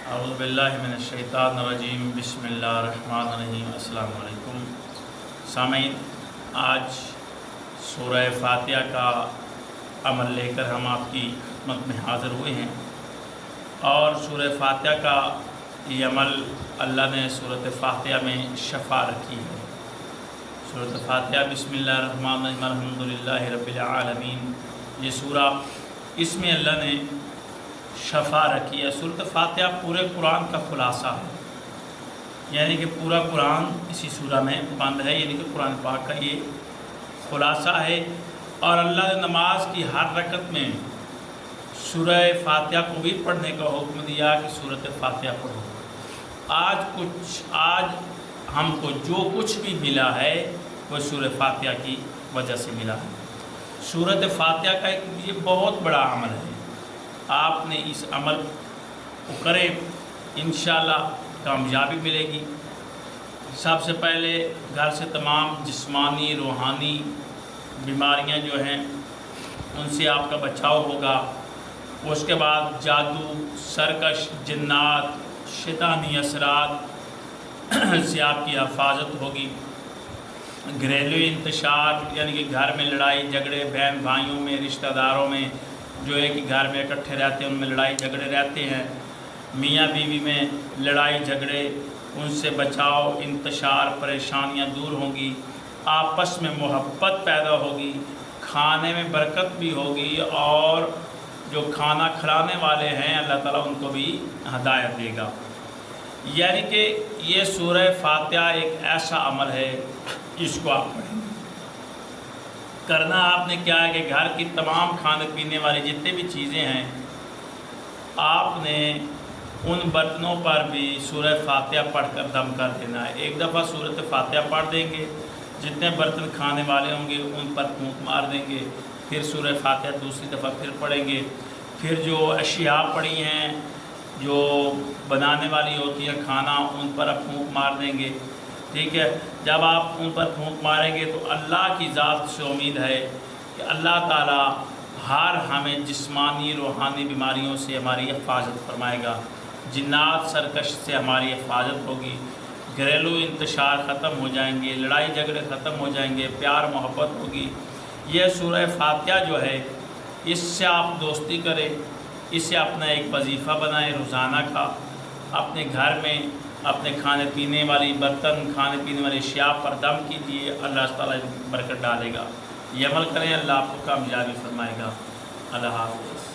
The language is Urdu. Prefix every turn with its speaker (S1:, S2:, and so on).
S1: اعوذ باللہ من الشیطان الرجیم بسم اللہ الرحمن الرحیم السلام علیکم سامعین، آج سورہ فاتحہ کا عمل لے کر ہم آپ کی خدمت میں حاضر ہوئے ہیں، اور سورہ فاتحہ کا یہ عمل اللہ نے سورۃ فاتحہ میں شفا رکھی ہے۔ سورۃ فاتحہ بسم اللہ الرحمن الرحیم الحمدللہ رب العالمین، یہ سورہ اس میں اللہ نے شفا رکھی ہے۔ سورۃ فاتحہ پورے قرآن کا خلاصہ ہے، یعنی کہ پورا قرآن اسی سورہ میں بند ہے، یعنی کہ قرآن پاک کا یہ خلاصہ ہے۔ اور اللہ نے نماز کی ہر رکعت میں سورہ فاتحہ کو بھی پڑھنے کا حکم دیا کہ سورۃ فاتحہ پڑھو۔ آج ہم کو جو کچھ بھی ملا ہے وہ سورہ فاتحہ کی وجہ سے ملا ہے۔ سورۃ فاتحہ کا ایک یہ بہت بڑا عمل ہے، آپ نے اس عمل کو کرے انشاءاللہ کامیابی ملے گی۔ سب سے پہلے گھر سے تمام جسمانی روحانی بیماریاں جو ہیں ان سے آپ کا بچاؤ ہوگا۔ اس کے بعد جادو، سرکش، جنات، شیطانی اثرات سے آپ کی حفاظت ہوگی۔ گھریلو انتشار یعنی کہ گھر میں لڑائی جھگڑے، بہن بھائیوں میں، رشتہ داروں میں جو ہے کہ گھر میں اکٹھے رہتے ہیں ان میں لڑائی جھگڑے رہتے ہیں، میاں بیوی میں لڑائی جھگڑے، ان سے بچاؤ، انتشار، پریشانیاں دور ہوں گی، آپس میں محبت پیدا ہوگی، کھانے میں برکت بھی ہوگی، اور جو کھانا کھلانے والے ہیں اللہ تعالیٰ ان کو بھی ہدایت دے گا۔ یعنی کہ یہ سورہ فاتحہ ایک ایسا عمل ہے جس کو آپ پڑھیں گے۔ کرنا آپ نے کیا ہے کہ گھر کی تمام کھانے پینے والی جتنے بھی چیزیں ہیں آپ نے ان برتنوں پر بھی سورہ فاتحہ پڑھ کر دم کر دینا ہے۔ ایک دفعہ سورۃ فاتحہ پڑھ دیں گے، جتنے برتن کھانے والے ہوں گے ان پر پھونک مار دیں گے، پھر سورہ فاتحہ دوسری دفعہ پھر پڑھیں گے، پھر جو اشیاء پڑی ہیں جو بنانے والی ہوتی ہیں کھانا ان پر آپ پھونک مار دیں گے، ٹھیک ہے۔ جب آپ ان پر پھونک ماریں گے تو اللہ کی ذات سے امید ہے کہ اللہ تعالیٰ ہمیں جسمانی روحانی بیماریوں سے ہماری حفاظت فرمائے گا، جنات سرکش سے ہماری حفاظت ہوگی، گھریلو انتشار ختم ہو جائیں گے، لڑائی جھگڑے ختم ہو جائیں گے، پیار محبت ہوگی۔ یہ سورہ فاتحہ جو ہے اس سے آپ دوستی کریں، اسے اپنا ایک وظیفہ بنائیں روزانہ کا، اپنے گھر میں اپنے کھانے پینے والی برتن کھانے پینے والی اشیاء پر دم کیجیے، اللہ تعالیٰ برکت ڈالے گا۔ یہ عمل کریں، اللہ آپ کو کامیابی فرمائے گا۔ اللہ حافظ۔